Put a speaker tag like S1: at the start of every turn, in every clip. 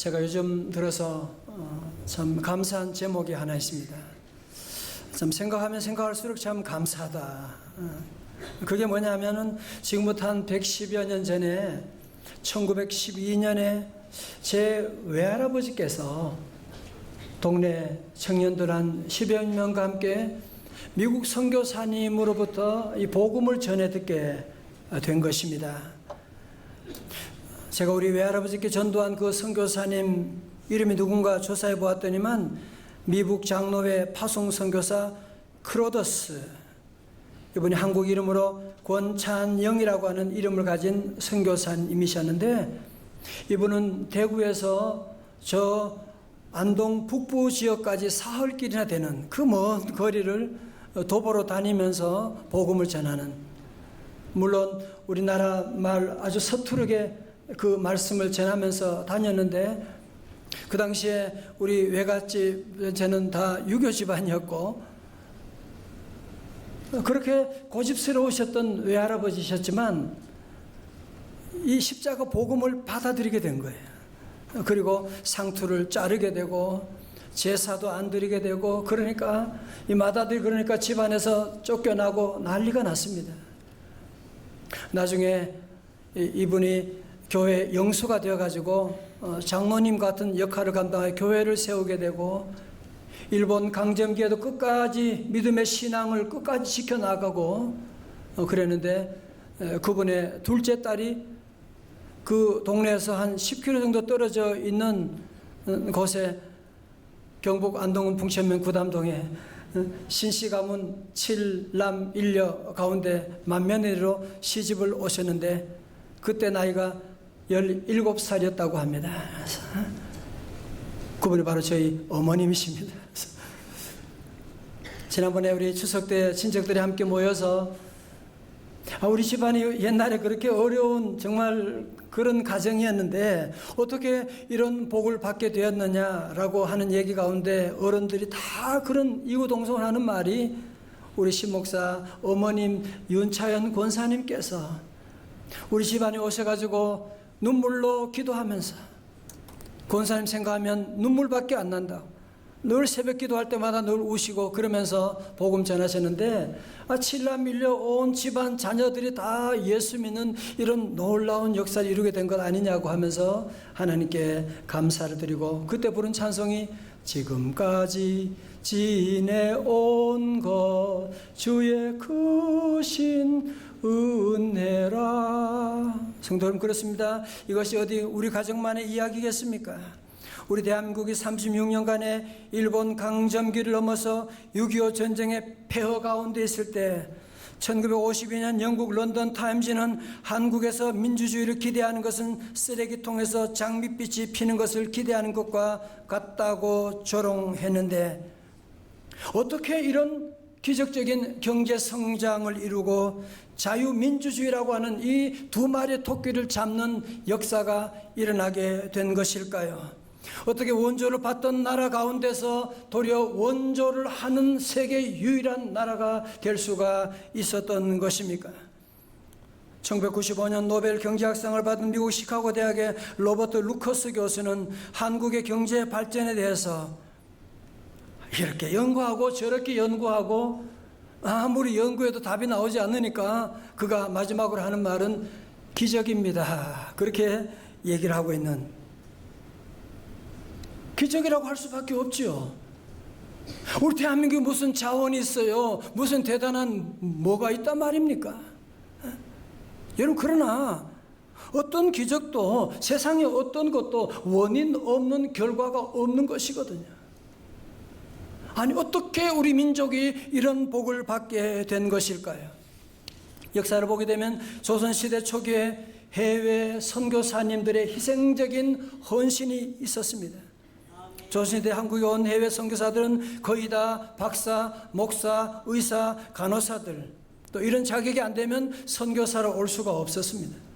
S1: 제가 요즘 들어서 참 감사한 제목이 하나 있습니다. 참 생각하면 생각할수록 참 감사하다. 그게 뭐냐면은 지금부터 한 110여 년 전에 1912년에 제 외할아버지께서 동네 청년들 한 10여 명과 함께 미국 선교사님으로부터 이 복음을 전해 듣게 된 것입니다. 제가 우리 외할아버지께 전도한 그 선교사님 이름이 누군가 조사해 보았더니만 미국 장로회 파송 선교사 크로더스, 이분이 한국 이름으로 권찬영이라고 하는 이름을 가진 선교사님이셨는데, 이분은 대구에서 저 안동 북부 지역까지 사흘길이나 되는 그 먼 거리를 도보로 다니면서 복음을 전하는, 물론 우리나라 말 아주 서투르게 그 말씀을 전하면서 다녔는데, 그 당시에 우리 외갓집 저는 다 유교 집안이었고 그렇게 고집스러우셨던 외할아버지셨지만 이 십자가 복음을 받아들이게 된 거예요. 그리고 상투를 자르게 되고 제사도 안 드리게 되고, 그러니까 이 맏아들이 그러니까 집안에서 쫓겨나고 난리가 났습니다. 나중에 이분이 교회 영수가 되어가지고 장로님 같은 역할을 감당하여 교회를 세우게 되고, 일본 강점기에도 끝까지 믿음의 신앙을 끝까지 지켜나가고 그랬는데, 그분의 둘째 딸이 그 동네에서 한 10km 정도 떨어져 있는 곳에 경북 안동은 풍천면 구담동에 신씨 가문 7남 1녀 가운데 맏며느리로 시집을 오셨는데, 그때 나이가 17살이었다고 합니다. 그분이 바로 저희 어머님이십니다. 지난번에 우리 추석 때 친척들이 함께 모여서 우리 집안이 옛날에 그렇게 어려운 정말 그런 가정이었는데 어떻게 이런 복을 받게 되었느냐라고 하는 얘기 가운데 어른들이 다 그런 이구동성을 하는 말이, 우리 신목사 어머님 윤차연 권사님께서 우리 집안에 오셔가지고 눈물로 기도하면서, 권사님 생각하면 눈물밖에 안 난다고 늘 새벽 기도할 때마다 늘 우시고 그러면서 복음 전하셨는데, 7남 1녀 온 집안 자녀들이 다 예수 믿는 이런 놀라운 역사를 이루게 된 것 아니냐고 하면서 하나님께 감사를 드리고, 그때 부른 찬송이 지금까지 지내온 것 주의 크신 은혜라. 성도 여러분, 그렇습니다. 이것이 어디 우리 가정만의 이야기겠습니까? 우리 대한민국이 36년간의 일본 강점기를 넘어서 6.25 전쟁의 폐허 가운데 있을 때 1952년 영국 런던 타임즈는 한국에서 민주주의를 기대하는 것은 쓰레기통에서 장밋빛이 피는 것을 기대하는 것과 같다고 조롱했는데, 어떻게 이런 기적적인 경제 성장을 이루고 자유민주주의라고 하는 이 두 마리의 토끼를 잡는 역사가 일어나게 된 것일까요? 어떻게 원조를 받던 나라 가운데서 도리어 원조를 하는 세계 유일한 나라가 될 수가 있었던 것입니까? 1995년 노벨 경제학상을 받은 미국 시카고 대학의 로버트 루커스 교수는 한국의 경제 발전에 대해서 이렇게 연구하고 저렇게 연구하고 아무리 연구해도 답이 나오지 않으니까 그가 마지막으로 하는 말은 기적입니다. 그렇게 얘기를 하고 있는, 기적이라고 할 수밖에 없지요. 우리 대한민국에 무슨 자원이 있어요? 무슨 대단한 뭐가 있단 말입니까? 여러분, 그러나 어떤 기적도, 세상에 어떤 것도 원인 없는 결과가 없는 것이거든요. 아니, 어떻게 우리 민족이 이런 복을 받게 된 것일까요? 역사를 보게 되면 조선시대 초기에 해외 선교사님들의 희생적인 헌신이 있었습니다. 조선시대 한국에 온 해외 선교사들은 거의 다 박사, 목사, 의사, 간호사들, 또 이런 자격이 안 되면 선교사로 올 수가 없었습니다.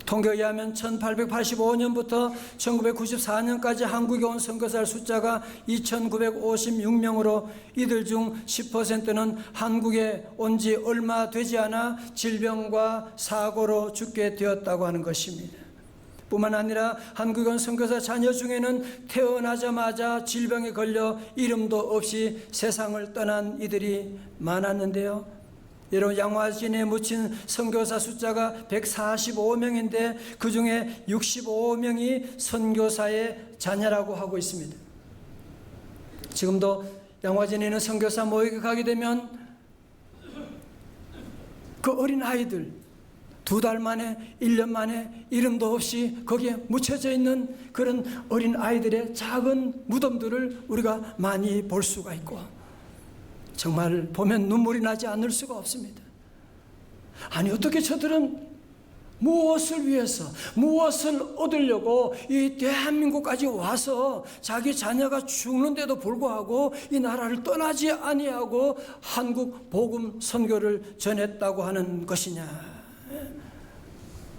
S1: 통계에 의하면 1885년부터 1994년까지 한국에 온 선교사의 숫자가 2,956명으로 이들 중 10%는 한국에 온 지 얼마 되지 않아 질병과 사고로 죽게 되었다고 하는 것입니다. 뿐만 아니라 한국인 선교사 자녀 중에는 태어나자마자 질병에 걸려 이름도 없이 세상을 떠난 이들이 많았는데요. 여러분, 양화진에 묻힌 선교사 숫자가 145명인데 그 중에 65명이 선교사의 자녀라고 하고 있습니다. 지금도 양화진에 있는 선교사 모임에 가게 되면 그 어린 아이들 2달 만에 1년 만에 이름도 없이 거기에 묻혀져 있는 그런 어린 아이들의 작은 무덤들을 우리가 많이 볼 수가 있고, 정말 보면 눈물이 나지 않을 수가 없습니다. 아니, 어떻게 저들은 무엇을 위해서, 무엇을 얻으려고 이 대한민국까지 와서 자기 자녀가 죽는데도 불구하고 이 나라를 떠나지 아니하고 한국 복음 선교를 전했다고 하는 것이냐.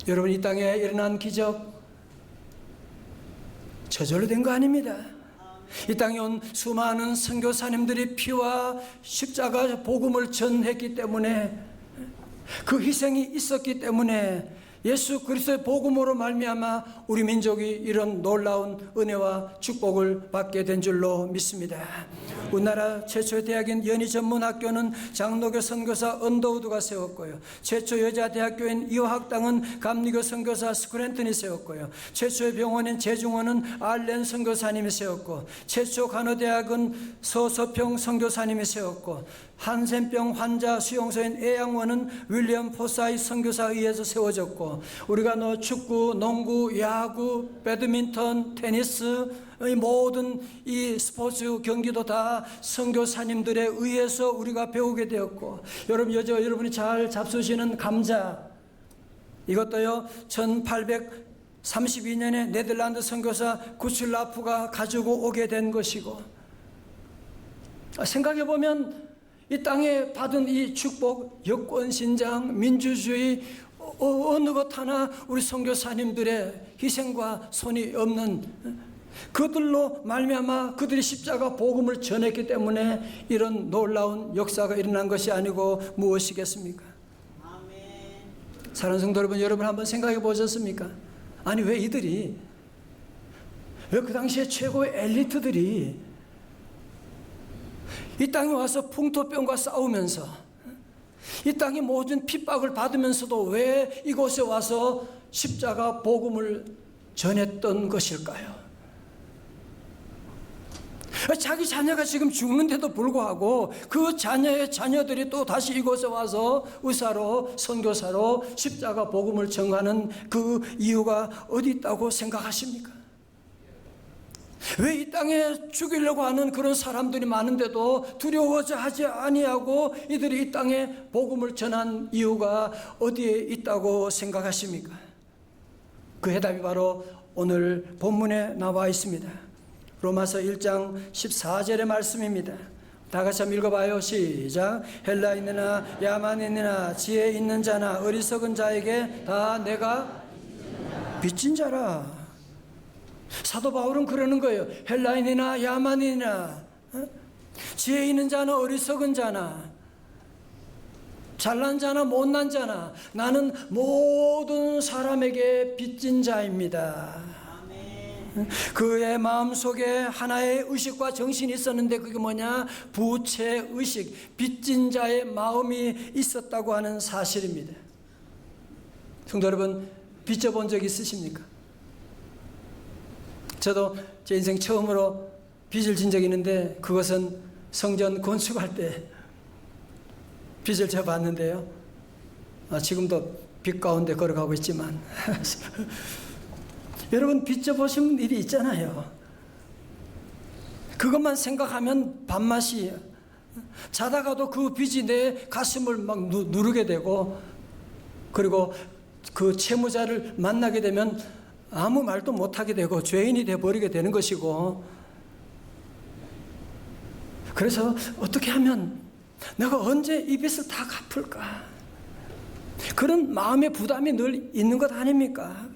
S1: 여러분, 이 땅에 일어난 기적 저절로 된 거 아닙니다. 이 땅에 온 수많은 선교사님들이 피와 십자가 복음을 전했기 때문에, 그 희생이 있었기 때문에 예수 그리스도의 복음으로 말미암아 우리 민족이 이런 놀라운 은혜와 축복을 받게 된 줄로 믿습니다. 우리나라 최초의 대학인 연희전문학교는 장로교 선교사 언더우드가 세웠고요. 최초 여자 대학교인 이화학당은 감리교 선교사 스크랜턴이 세웠고요. 최초의 병원인 제중원은 알렌 선교사님이 세웠고, 최초 간호대학은 서서평 선교사님이 세웠고, 한센병 환자 수용소인 애양원은 윌리엄 포사이 선교사에 의해서 세워졌고, 우리가 축구, 농구, 야구, 배드민턴, 테니스, 이 모든 이 스포츠 경기도 다 선교사님들에 의해서 우리가 배우게 되었고, 여러분이 잘 잡수시는 감자, 이것도요 1832년에 네덜란드 선교사 구슬라프가 가지고 오게 된 것이고, 생각해보면 이 땅에 받은 이 축복, 여권신장, 민주주의, 어느 것 하나 우리 선교사님들의 희생과 손이 없는, 그들로 말미암아 그들이 십자가 복음을 전했기 때문에 이런 놀라운 역사가 일어난 것이 아니고 무엇이겠습니까? 아멘. 사랑하는 성도 여러분, 여러분 한번 생각해 보셨습니까? 아니, 왜 이들이, 왜 그 당시에 최고의 엘리트들이 이 땅에 와서 풍토병과 싸우면서 이 땅에 모든 핍박을 받으면서도 왜 이곳에 와서 십자가 복음을 전했던 것일까요? 자기 자녀가 지금 죽는데도 불구하고 그 자녀의 자녀들이 또 다시 이곳에 와서 의사로, 선교사로 십자가 복음을 전하는 그 이유가 어디 있다고 생각하십니까? 왜 이 땅에 죽이려고 하는 그런 사람들이 많은데도 두려워하지 하지 아니하고 이들이 이 땅에 복음을 전한 이유가 어디에 있다고 생각하십니까? 그 해답이 바로 오늘 본문에 나와 있습니다. 로마서 1장 14절의 말씀입니다. 다 같이 한번 읽어봐요. 시작. 헬라인이나 야만인이나 지혜 있는 자나 어리석은 자에게 다 내가 빚진 자라. 사도 바울은 그러는 거예요. 헬라인이나 야만인이나 지혜 있는 자나 어리석은 자나 잘난 자나 못난 자나 나는 모든 사람에게 빚진 자입니다. 그의 마음속에 하나의 의식과 정신이 있었는데 그게 뭐냐? 부채의식, 빚진 자의 마음이 있었다고 하는 사실입니다. 성도 여러분, 빚져본 적 있으십니까? 저도 제 인생 처음으로 빚을 진 적이 있는데 그것은 성전 건축할 때 빚을 져봤는데요. 지금도 빚 가운데 걸어가고 있지만 여러분, 빚져보신 일이 있잖아요. 그것만 생각하면 밥맛이에요. 자다가도 그 빚이 내 가슴을 막 누르게 되고, 그리고 그 채무자를 만나게 되면 아무 말도 못하게 되고 죄인이 되어버리게 되는 것이고, 그래서 어떻게 하면 내가 언제 이 빚을 다 갚을까? 그런 마음의 부담이 늘 있는 것 아닙니까?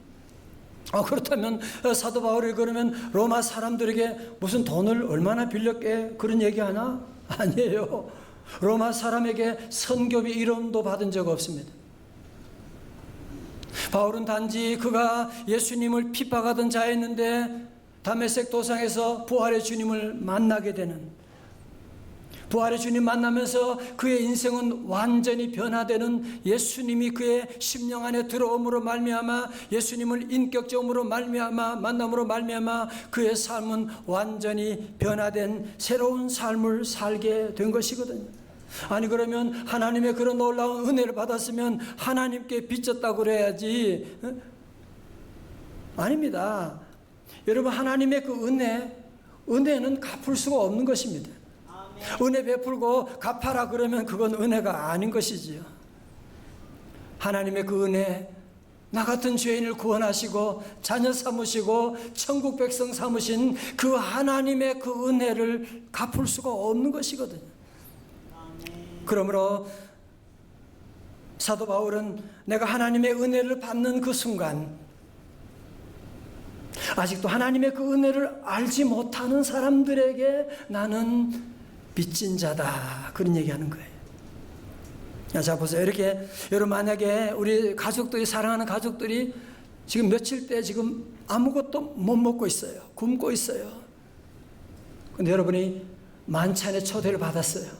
S1: 그렇다면 사도 바울이 그러면 로마 사람들에게 무슨 돈을 얼마나 빌렸게 그런 얘기하나? 아니에요. 로마 사람에게 선교비 1원도 받은 적 없습니다. 바울은 단지 그가 예수님을 핍박하던 자였는데 다메섹 도상에서 부활의 주님을 만나게 되는, 부활의 주님 만나면서 그의 인생은 완전히 변화되는, 예수님이 그의 심령 안에 들어옴으로 말미암아, 예수님을 인격적으로 말미암아 만남으로 말미암아 그의 삶은 완전히 변화된 새로운 삶을 살게 된 것이거든요. 아니 그러면 하나님의 그런 놀라운 은혜를 받았으면 하나님께 빚졌다고 그래야지. 아닙니다. 여러분, 하나님의 그 은혜는 갚을 수가 없는 것입니다. 은혜 베풀고 갚아라 그러면 그건 은혜가 아닌 것이지요. 하나님의 그 은혜, 나 같은 죄인을 구원하시고 자녀 삼으시고 천국 백성 삼으신 그 하나님의 그 은혜를 갚을 수가 없는 것이거든요. 그러므로 사도 바울은 내가 하나님의 은혜를 받는 그 순간, 아직도 하나님의 그 은혜를 알지 못하는 사람들에게 나는 빚진 자다, 그런 얘기하는 거예요. 자 보세요. 이렇게 여러분, 만약에 우리 가족들이, 사랑하는 가족들이 지금 며칠째 지금 아무것도 못 먹고 있어요. 굶고 있어요. 근데 여러분이 만찬의 초대를 받았어요.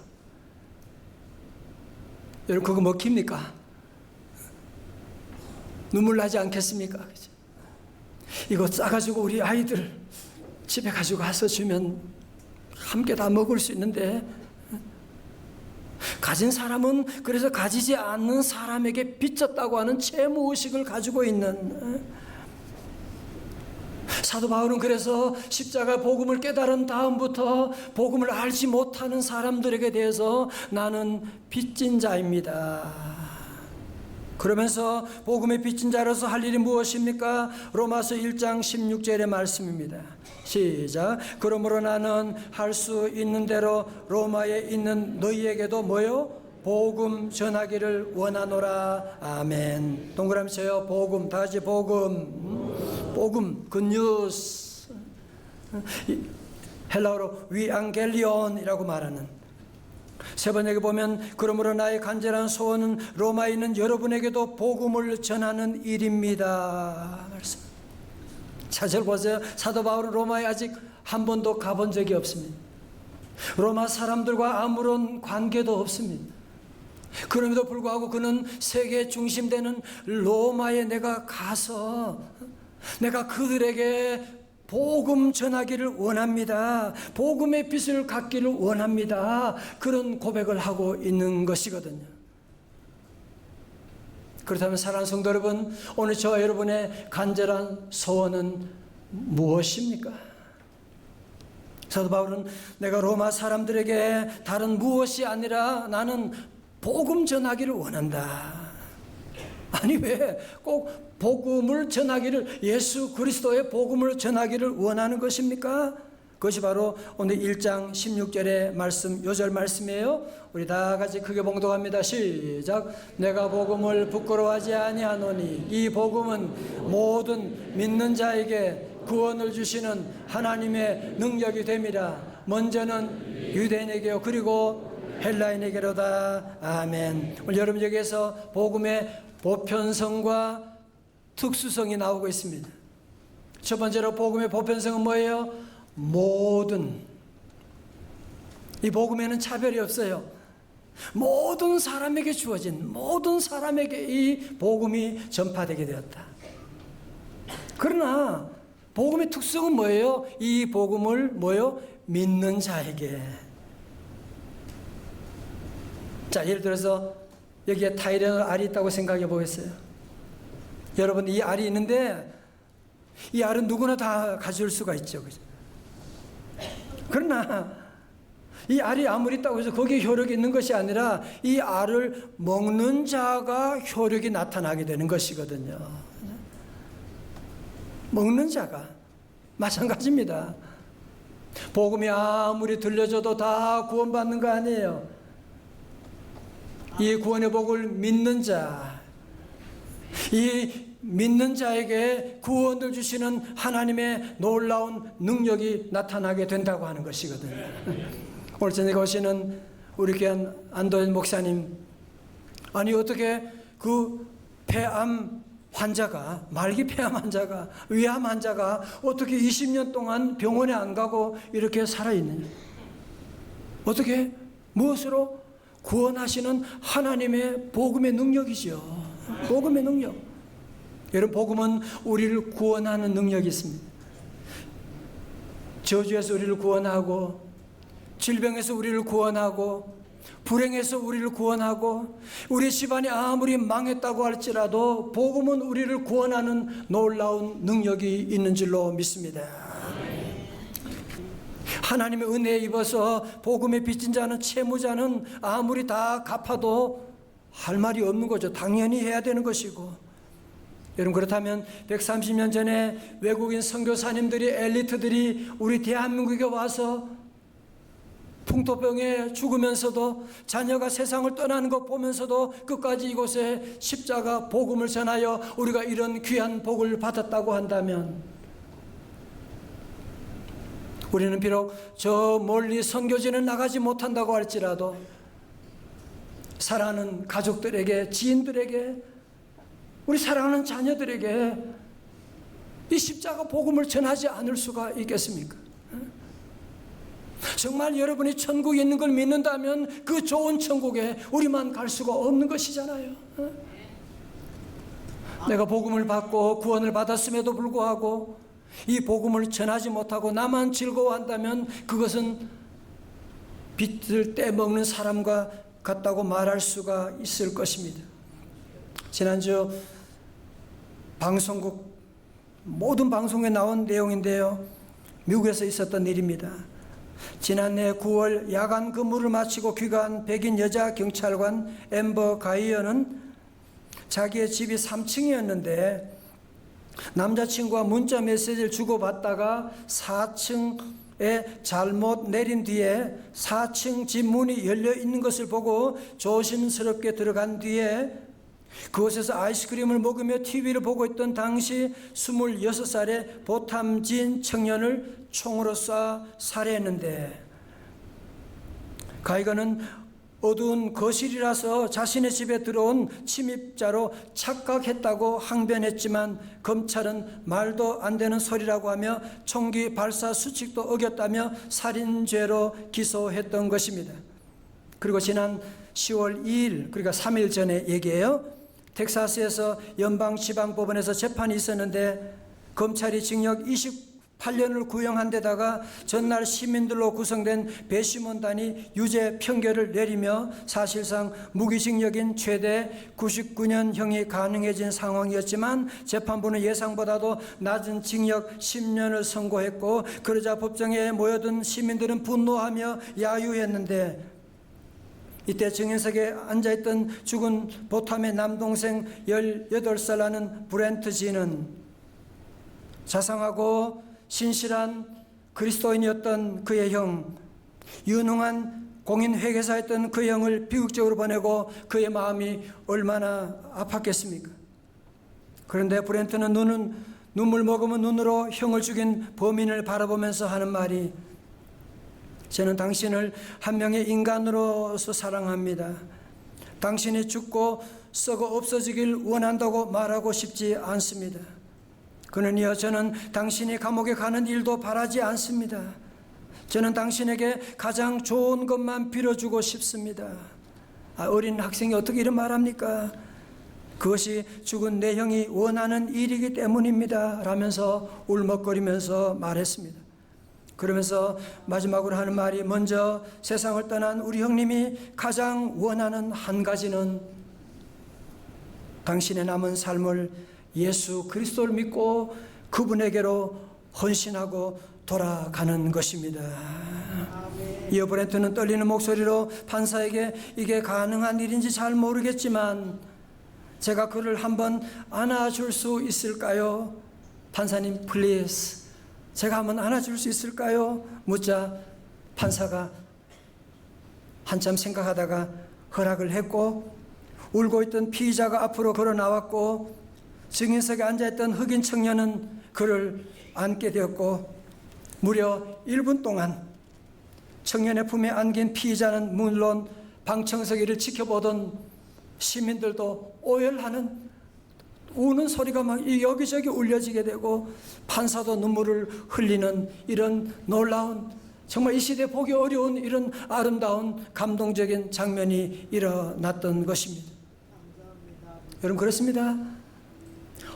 S1: 여러분, 그거 먹힙니까? 눈물 나지 않겠습니까? 그죠? 이거 싸가지고 우리 아이들 집에 가지고 가서 주면 함께 다 먹을 수 있는데, 가진 사람은 그래서 가지지 않는 사람에게 빚졌다고 하는 채무의식을 가지고 있는, 사도 바울은 그래서 십자가 복음을 깨달은 다음부터 복음을 알지 못하는 사람들에게 대해서 나는 빚진 자입니다. 그러면서 복음의 빚진 자로서 할 일이 무엇입니까? 로마서 1장 16절의 말씀입니다. 시작. 그러므로 나는 할 수 있는 대로 로마에 있는 너희에게도 뭐요? 복음 전하기를 원하노라. 아멘. 동그라미 쳐요. 복음. 다 같이 복음. 복음. 굿뉴스. 헬라어로 위앙겔리온이라고 말하는. 세 번역에 보면 그러므로 나의 간절한 소원은 로마에 있는 여러분에게도 복음을 전하는 일입니다. 말씀. 사절 보세요. 사도 바울은 로마에 아직 한 번도 가본 적이 없습니다. 로마 사람들과 아무런 관계도 없습니다. 그럼에도 불구하고 그는 세계 중심 되는 로마에 내가 가서 내가 그들에게 복음 전하기를 원합니다. 복음의 빛을 갖기를 원합니다. 그런 고백을 하고 있는 것이거든요. 그렇다면 사랑하는 성도 여러분, 오늘 저와 여러분의 간절한 소원은 무엇입니까? 사도 바울은 내가 로마 사람들에게 다른 무엇이 아니라 나는 복음 전하기를 원한다. 아니 왜 꼭 복음을 전하기를, 예수 그리스도의 복음을 전하기를 원하는 것입니까? 그것이 바로 오늘 1장 16절의 말씀, 요절 말씀이에요. 우리 다 같이 크게 봉독합니다. 시작. 내가 복음을 부끄러워하지 아니하노니 이 복음은 모든 믿는 자에게 구원을 주시는 하나님의 능력이 됨이라. 먼저는 유대인에게요 그리고 헬라인에게로다. 아멘. 오늘 여러분 여기에서 복음의 보편성과 특수성이 나오고 있습니다. 첫 번째로 복음의 보편성은 뭐예요? 모든. 이 복음에는 차별이 없어요. 모든 사람에게 주어진, 모든 사람에게 이 복음이 전파되게 되었다. 그러나 복음의 특성은 뭐예요? 이 복음을 뭐예요? 믿는 자에게. 자, 예를 들어서 여기에 타이레놀 알이 있다고 생각해 보겠어요. 여러분, 이 알이 있는데 이 알은 누구나 다 가질 수가 있죠. 그죠? 그러나 이 알이 아무리 있다고 해서 거기에 효력이 있는 것이 아니라 이 알을 먹는 자가 효력이 나타나게 되는 것이거든요. 먹는 자가 마찬가지입니다. 복음이 아무리 들려줘도 다 구원받는 거 아니에요. 이 구원의 복을 믿는 자, 이 믿는 자에게 구원을 주시는 하나님의 놀라운 능력이 나타나게 된다고 하는 것이거든요. 오늘 저녁에 오시는 우리 귀한 안도현 목사님, 아니 어떻게 그 폐암 환자가, 말기폐암 환자가, 위암 환자가 어떻게 20년 동안 병원에 안 가고 이렇게 살아있느냐? 어떻게? 무엇으로? 구원하시는 하나님의 복음의 능력이죠. 복음의 능력. 여러분, 복음은 우리를 구원하는 능력이 있습니다. 저주에서 우리를 구원하고, 질병에서 우리를 구원하고, 불행에서 우리를 구원하고, 우리 집안이 아무리 망했다고 할지라도 복음은 우리를 구원하는 놀라운 능력이 있는 줄로 믿습니다. 하나님의 은혜에 입어서 복음에 빚진 자는, 채무자는 아무리 다 갚아도 할 말이 없는 거죠. 당연히 해야 되는 것이고. 여러분, 그렇다면 130년 전에 외국인 선교사님들이, 엘리트들이 우리 대한민국에 와서 풍토병에 죽으면서도, 자녀가 세상을 떠나는 것 보면서도 끝까지 이곳에 십자가 복음을 전하여 우리가 이런 귀한 복을 받았다고 한다면, 우리는 비록 저 멀리 선교지는 나가지 못한다고 할지라도 사랑하는 가족들에게, 지인들에게, 우리 사랑하는 자녀들에게 이 십자가 복음을 전하지 않을 수가 있겠습니까? 정말 여러분이 천국에 있는 걸 믿는다면 그 좋은 천국에 우리만 갈 수가 없는 것이잖아요. 내가 복음을 받고 구원을 받았음에도 불구하고 이 복음을 전하지 못하고 나만 즐거워한다면 그것은 빚을 떼먹는 사람과 같다고 말할 수가 있을 것입니다. 지난주 방송국 모든 방송에 나온 내용인데요, 미국에서 있었던 일입니다. 지난해 9월 야간 근무를 마치고 귀가한 백인 여자 경찰관 앰버 가이어는 자기의 집이 3층이었는데 남자친구와 문자 메시지를 주고받다가 4층에 잘못 내린 뒤에 4층 집 문이 열려 있는 것을 보고 조심스럽게 들어간 뒤에 그곳에서 아이스크림을 먹으며 TV를 보고 있던 당시 26살의 보탐진 청년을 총으로 쏴 살해했는데, 가이거는 어두운 거실이라서 자신의 집에 들어온 침입자로 착각했다고 항변했지만 검찰은 말도 안 되는 소리라고 하며 총기 발사 수칙도 어겼다며 살인죄로 기소했던 것입니다. 그리고 지난 10월 2일, 그러니까 3일 전에 얘기예요. 텍사스에서 연방지방법원에서 재판이 있었는데 검찰이 징역 28년을 구형한 데다가 전날 시민들로 구성된 배심원단이 유죄 판결을 내리며 사실상 무기징역인 최대 99년형이 가능해진 상황이었지만 재판부는 예상보다도 낮은 징역 10년을 선고했고, 그러자 법정에 모여든 시민들은 분노하며 야유했는데, 이때 증인석에 앉아있던 죽은 보탐의 남동생 18살 나는 브렌트 진은 자상하고 신실한 그리스도인이었던 그의 형, 유능한 공인회계사였던 그 형을 비극적으로 보내고 그의 마음이 얼마나 아팠겠습니까? 그런데 브렌트는 눈물 머금은 눈으로 형을 죽인 범인을 바라보면서 하는 말이, 저는 당신을 한 명의 인간으로서 사랑합니다. 당신이 죽고 썩어 없어지길 원한다고 말하고 싶지 않습니다. 그러니요, 저는 당신이 감옥에 가는 일도 바라지 않습니다. 저는 당신에게 가장 좋은 것만 빌어주고 싶습니다. 어린 학생이 어떻게 이런 말합니까? 그것이 죽은 내 형이 원하는 일이기 때문입니다 라면서 울먹거리면서 말했습니다. 그러면서 마지막으로 하는 말이, 먼저 세상을 떠난 우리 형님이 가장 원하는 한 가지는 당신의 남은 삶을 예수 그리스도를 믿고 그분에게로 헌신하고 돌아가는 것입니다. 이어 브렌트는 떨리는 목소리로 판사에게 이게 가능한 일인지 잘 모르겠지만 제가 그를 한번 안아줄 수 있을까요? 판사님, 플리즈, 제가 한번 안아줄 수 있을까요? 묻자 판사가 한참 생각하다가 허락을 했고, 울고 있던 피의자가 앞으로 걸어 나왔고, 증인석에 앉아있던 흑인 청년은 그를 안게 되었고, 무려 1분 동안 청년의 품에 안긴 피의자는 물론 방청석 위를 지켜보던 시민들도 오열하는 우는 소리가 막 여기저기 울려지게 되고 판사도 눈물을 흘리는 이런 놀라운, 정말 이 시대에 보기 어려운 이런 아름다운 감동적인 장면이 일어났던 것입니다. 여러분, 그렇습니다.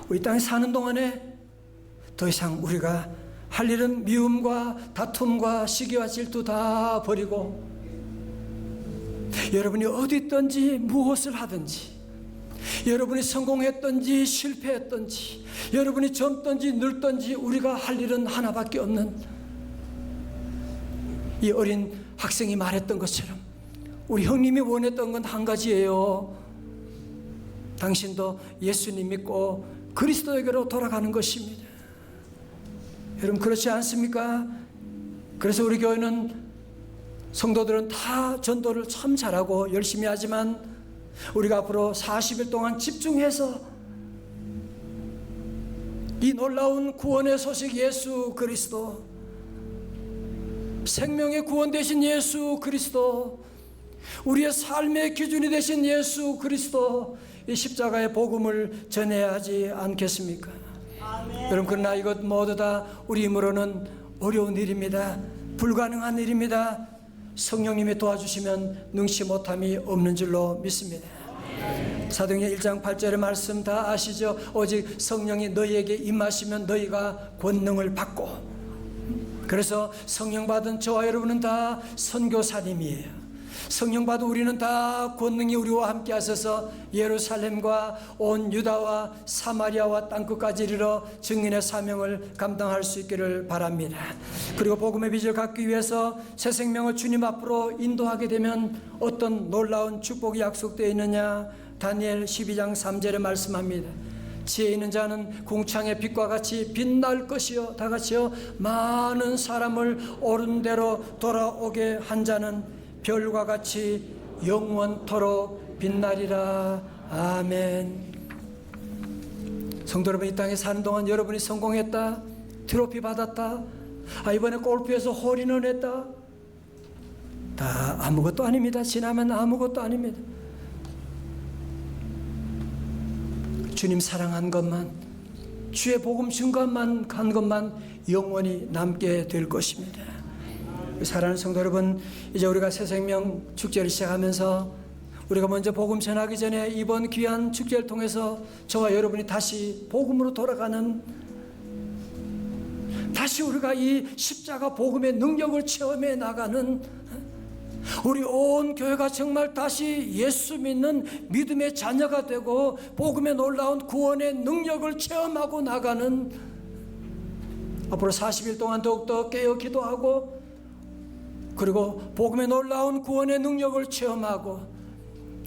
S1: 우리 땅에 사는 동안에 더 이상 우리가 할 일은 미움과 다툼과 시기와 질투 다 버리고, 여러분이 어디 있든지 무엇을 하든지, 여러분이 성공했든지 실패했든지, 여러분이 젊든지 늙든지 우리가 할 일은 하나밖에 없는, 이 어린 학생이 말했던 것처럼 우리 형님이 원했던 건 한 가지예요. 당신도 예수님 믿고 그리스도에게로 돌아가는 것입니다. 여러분, 그렇지 않습니까? 그래서 우리 교회는, 성도들은 다 전도를 참 잘하고 열심히 하지만 우리가 앞으로 40일 동안 집중해서 이 놀라운 구원의 소식, 예수 그리스도, 생명의 구원 되신 예수 그리스도, 우리의 삶의 기준이 되신 예수 그리스도, 이 십자가의 복음을 전해야 하지 않겠습니까? 아멘. 여러분, 그러나 이것 모두 다 우리 힘으로는 어려운 일입니다. 불가능한 일입니다. 성령님이 도와주시면 능치 못함이 없는 줄로 믿습니다. 사도행전 1장 8절의 말씀 다 아시죠? 오직 성령이 너희에게 임하시면 너희가 권능을 받고, 그래서 성령 받은 저와 여러분은 다 선교사님이에요. 성령 받은 우리는 다 권능이 우리와 함께 하셔서 예루살렘과 온 유다와 사마리아와 땅끝까지 이르러 증인의 사명을 감당할 수 있기를 바랍니다. 그리고 복음의 빚을 갚기 위해서 새 생명을 주님 앞으로 인도하게 되면 어떤 놀라운 축복이 약속되어 있느냐? 다니엘 12장 3절에 말씀합니다. 지혜 있는 자는 궁창의 빛과 같이 빛날 것이요, 다 같이요, 많은 사람을 옳은 대로 돌아오게 한 자는 별과 같이 영원토록 빛나리라. 아멘. 성도 여러분, 이 땅에 사는 동안 여러분이 성공했다, 트로피 받았다, 이번에 골프에서 홀인원 했다, 다 아무것도 아닙니다. 지나면 아무것도 아닙니다. 주님 사랑한 것만, 주의 복음 증거만 한 것만 영원히 남게 될 것입니다. 사랑하는 성도 여러분, 이제 우리가 새생명 축제를 시작하면서 우리가 먼저 복음 전하기 전에 이번 귀한 축제를 통해서 저와 여러분이 다시 복음으로 돌아가는, 다시 우리가 이 십자가 복음의 능력을 체험해 나가는, 우리 온 교회가 정말 다시 예수 믿는 믿음의 자녀가 되고 복음의 놀라운 구원의 능력을 체험하고 나가는, 앞으로 40일 동안 더욱더 깨어 기도하고, 그리고 복음의 놀라운 구원의 능력을 체험하고,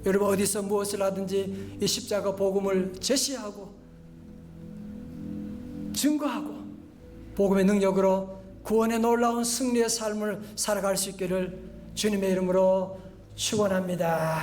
S1: 여러분 어디서 무엇을 하든지 이 십자가 복음을 제시하고 증거하고 복음의 능력으로 구원의 놀라운 승리의 삶을 살아갈 수 있기를 주님의 이름으로 축원합니다.